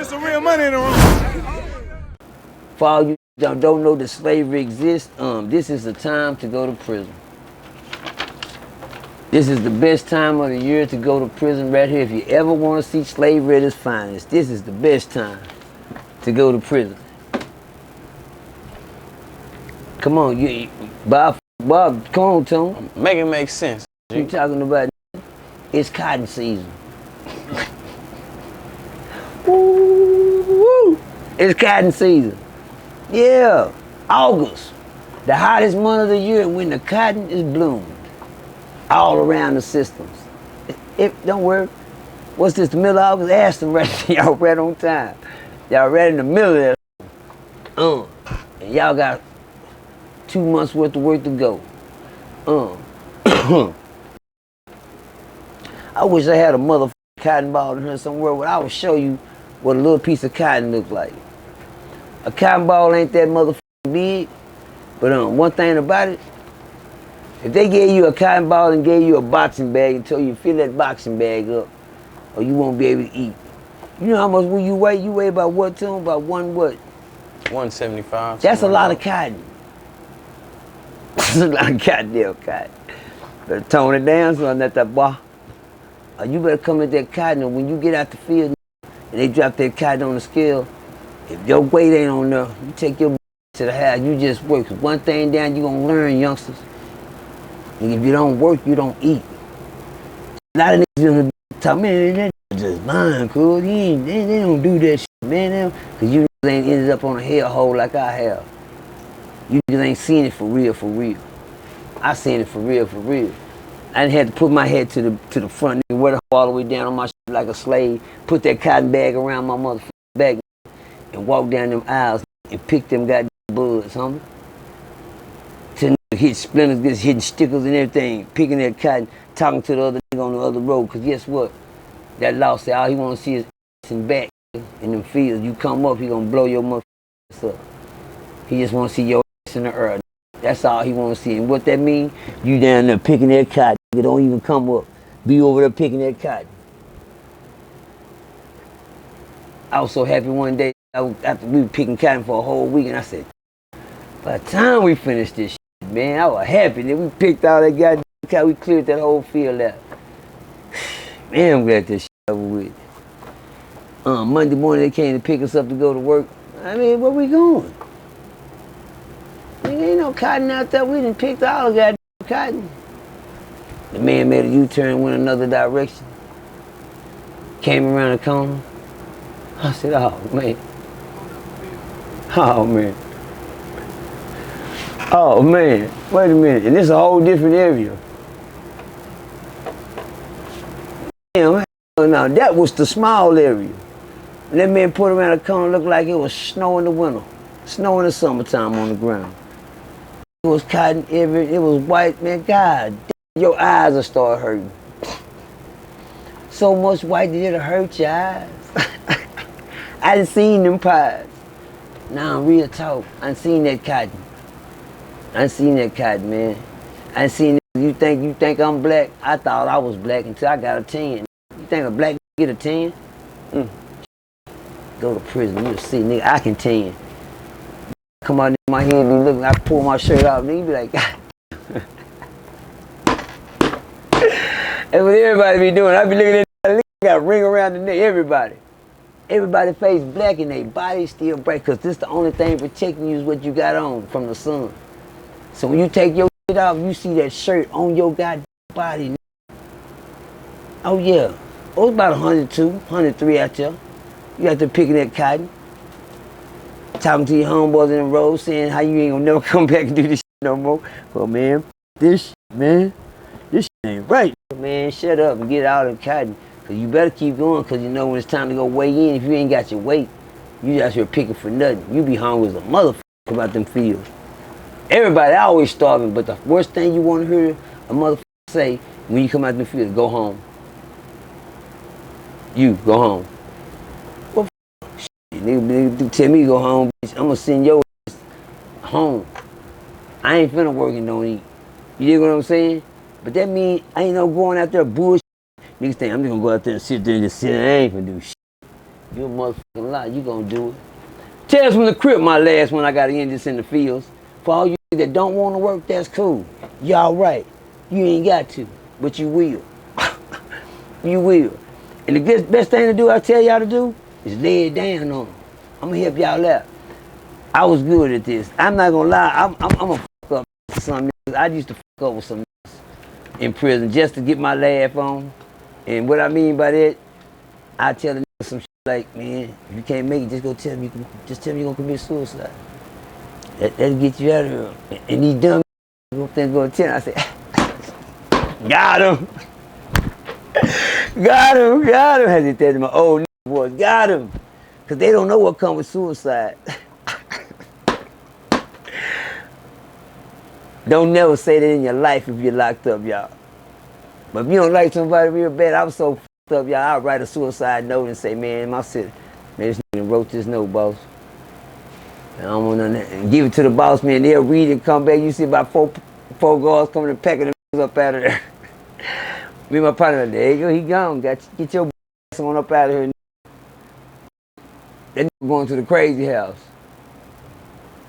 There's some real money in the room. For all you don't know that slavery exists, this is the time to go to prison. This is the best time of the year to go to prison right here. If you ever want to see slavery at its finest, this is the best time to go to prison. Come on, Bob, come on, Tom. Make it make sense. You talking about? It's cotton season. Woo! It's cotton season. Yeah, August, the hottest month of the year when the cotton is bloomed all around the systems. Don't worry, what's this, the middle of August? Ask them right, y'all right on time. Y'all right in the middle of that. And y'all got 2 months worth of work to go. I wish I had a motherfucking cotton ball in here somewhere where I would show you what a little piece of cotton looked like. A cotton ball ain't that motherfucking big, but one thing about it, if they gave you a cotton ball and gave you a boxing bag and told you fill that boxing bag up, or you won't be able to eat. You know how much will you weigh? You weigh about what, Tom? About one what? 175. That's a lot of cotton. That's a lot of goddamn cotton. Better tone it down, son, that boy. Or you better come at that cotton, and when you get out the field and they drop that cotton on the scale, if your weight ain't on there, you take your to the house, you just work. 'Cause one thing down, you gonna learn, youngsters. And if you don't work, you don't eat. A lot of niggas gonna talk, man, that's just mine, cool. They don't do that shit, man. Cause you ain't ended up on a hellhole like I have. You just ain't seen it for real, for real. I seen it for real, for real. I didn't have to put my head to the front, nigga, wear the all the way down on my shit like a slave, put that cotton bag around my motherfucking back, and walk down them aisles and pick them goddamn buds, homie. To hit splinters, just hitting stickers and everything, picking that cotton, talking to the other nigga on the other road. Cause guess what? That law said all he wanna see is ass and back in them fields. You come up, he gonna blow your motherfucking up. He just wanna see your ass in the earth. That's all he wanna see. And what that mean? You down there picking that cotton. You don't even come up. Be over there picking that cotton. I was so happy one day, after we were picking cotton for a whole week, and I said, by the time we finished this shit, man, I was happy that we picked all that goddamn cotton, we cleared that whole field out. Man, I'm glad this shit over with. Monday morning they came to pick us up to go to work. I mean, where we going? There ain't no cotton out there. We done picked all the goddamn cotton. The man made a U-turn, went another direction. Came around the corner. I said, oh, man. Oh, man. Oh, man. Wait a minute. And this is a whole different area. Damn, no, that was the small area. And that man put around the corner, looked like it was snow in the winter. Snow in the summertime on the ground. It was cotton everywhere. It was white, man. God damn, your eyes will start hurting. So much white that it'll hurt your eyes. I done seen them pies. Now I'm real talk. I done seen that cotton. I done seen that cotton, man. I done seen that. You think I'm black? I thought I was black until I got a 10. You think a black get a 10? Go to prison, you'll see, nigga, I can 10. Come out in my head, be looking, I pull my shirt off, nigga, be like, God. That's what everybody be doing. I be looking at that, got a ring around the neck, everybody. Everybody face black and they body still bright, because this the only thing protecting you is what you got on from the sun. So when you take your shit off, you see that shirt on your goddamn body. Oh yeah, oh, it's about 102, 103 out there. You got to picking that cotton, talking to your homeboys in the road, saying how you ain't gonna never come back and do this shit no more. Well, man, this shit ain't right. Man, shut up and get out of the cotton. Cause you better keep going, cause you know when it's time to go weigh in, if you ain't got your weight, you just here picking for nothing. You be hungry as a motherfucker about them fields. Everybody always starving, but the worst thing you want to hear a motherfucker say when you come out the field, go home. You, go home. What shit, nigga tell me to go home, bitch. I'm gonna send your ass home. I ain't finna work and don't eat. You dig what I'm saying? But that mean I ain't no going out there bullshit. Niggas think I'm just gonna go out there and sit there and just sit and I ain't finna do shit. You a motherfucking lie. You gonna do it. Tales from the Crib, my last one. I got to end this in the fields. For all you that don't want to work, that's cool. Y'all right. You ain't got to, but you will. You will. And the best thing to do, I tell y'all to do, is lay it down on them. I'm gonna help y'all out. I was good at this. I'm not gonna lie. I'm gonna fuck up some. I used to fuck up with some in prison just to get my laugh on. And what I mean by that, I tell the nigga some shit like, man, if you can't make it, just go tell me. Just tell me you're gonna commit suicide. That'll get you out of here. And these dumb things go to 10. I say, got him. Got him. As he said to my old boys, got him. Because they don't know what comes with suicide. Don't never say that in your life if you're locked up, y'all. But if you don't like somebody real bad, I was so fucked up, y'all, I'll write a suicide note and say, man, my city, man, this nigga wrote this note, boss. I don't want none of that. And give it to the boss, man. They'll read it and come back. You see about four guards coming and packing them up out of there. Me and my partner, there you go, he gone. Get your ass on up out of here. That nigga going to the crazy house.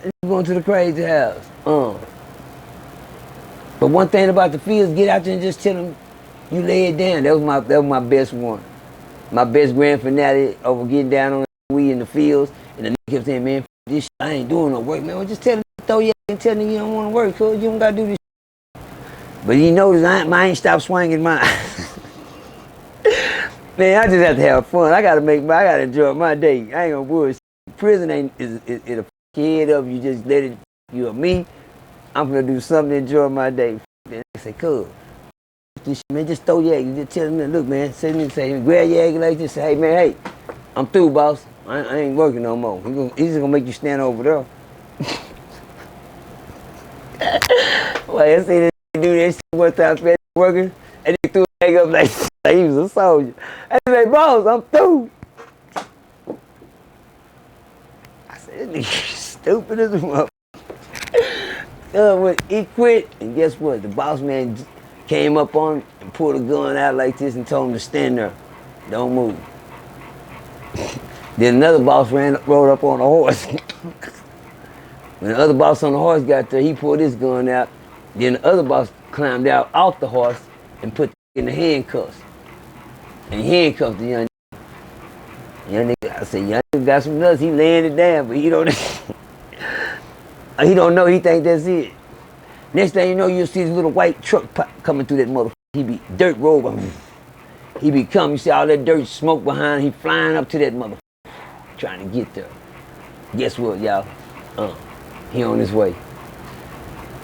That nigga going to the crazy house. But one thing about the fields, get out there and just tell them you lay it down. That was my best one. My best grand finale over getting down on we in the fields. And the nigga kept saying, man, this shit, I ain't doing no work, man. Well, just tell him, throw your and tell him you don't want to work, cuz you don't got to do this shit. But you notice I ain't stopped swinging mine. Man, I just have to have fun. I gotta enjoy my day. I ain't gonna bullshit. Prison is a fuck your head up. You just let it you or me. I'm gonna do something to enjoy my day. Then they say, cuz, this shit, man, just throw your egg. You just tell them, look, man, say, grab your egg like this. Say, hey, man, hey, I'm through, boss. I ain't working no more. He's just gonna make you stand over there. Well, I see this do that shit one time, man, working, and he threw the egg up like he was a soldier. I said, boss, I'm through. I said, this nigga stupid as a motherfucker. When he quit, and guess what? The boss man came up on him and pulled a gun out like this and told him to stand there. Don't move. Then another boss rode up on a horse. When the other boss on the horse got there, he pulled his gun out. Then the other boss climbed out off the horse and put in the handcuffs. And he handcuffed the young nigga. Young nigga, I said, young nigga got some nuts. He laying it down, but he don't know. He think that's it. Next thing you know, you'll see this little white truck coming through that motherfucker. He be dirt road. He be coming. You see all that dirt smoke behind him. He flying up to that motherfucker, trying to get there. Guess what, y'all? He on his way.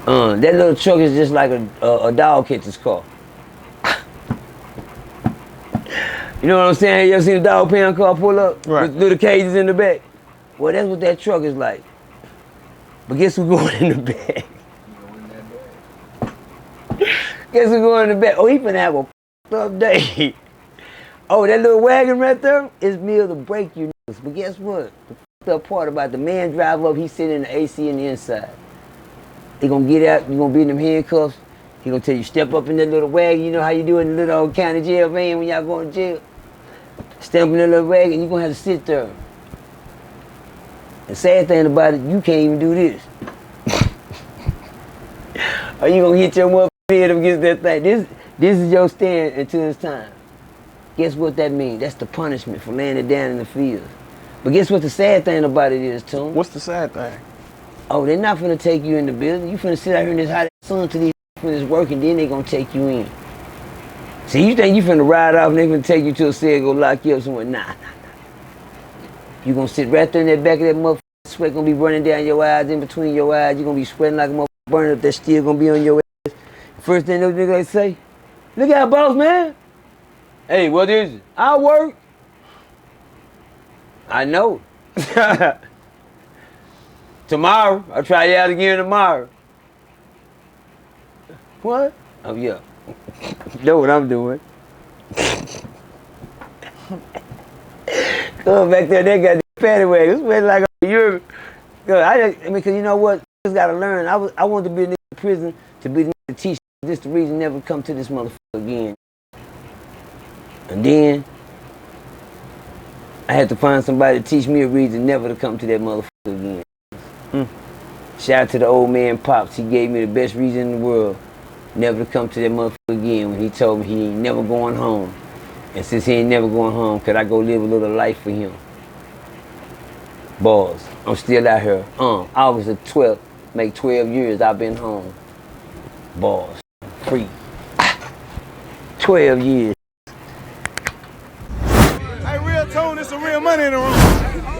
That little truck is just like a dog catcher's car. You know what I'm saying? You ever seen a dog pound car pull up? Right. With little cages in the back? Well, that's what that truck is like. But guess who's going in the back? Guess who's going in the back? Oh, he finna have a f***ed up day. Oh, that little wagon right there is meal to break you niggas. But guess what? The f***ed up part about the man drive up, he's sitting in the AC in the inside. He gonna get out, you gonna be in them handcuffs. He gonna tell you, step up in that little wagon. You know how you do in the little old county jail van when y'all going to jail? Step in that little wagon, you gonna have to sit there. The sad thing about it, you can't even do this. Or you gonna hit your motherfucking head up against that thing. This is your stand until it's time. Guess what that means? That's the punishment for laying it down in the field. But guess what the sad thing about it is, Tune? What's the sad thing? Oh, they're not finna take you in the building. You finna sit out here in this hot sun till these finish working, then they gonna take you in. See, you think you finna ride off and they finna take you to a cell and go lock you up somewhere? Nah. You gonna sit right there in that back of that motherfucker, sweat gonna be running down your eyes, in between your eyes. You gonna be sweating like a motherfucker burning up, that steel gonna be on your ass. First thing those niggas say, look out, boss man. Hey, what is it? I work. I know. Tomorrow, I'll try you out again tomorrow. What? Oh, yeah. Know what I'm doing. Come back there, they got the paddy wagon. It's sweating like a year. Because you know what? I just got to learn. I want to be in prison to be the teacher. This is the reason never come to this motherfucker again. And then, I had to find somebody to teach me a reason never to come to that motherfucker again. Shout out to the old man Pops. He gave me the best reason in the world never to come to that motherfucker again when he told me he ain't never going home. And since he ain't never going home, could I go live a little life for him? Boys, I'm still out here. August the 12th, make 12 years I've been home. Boys, free. 12 years. Hey, real tone, it's some real money in the room.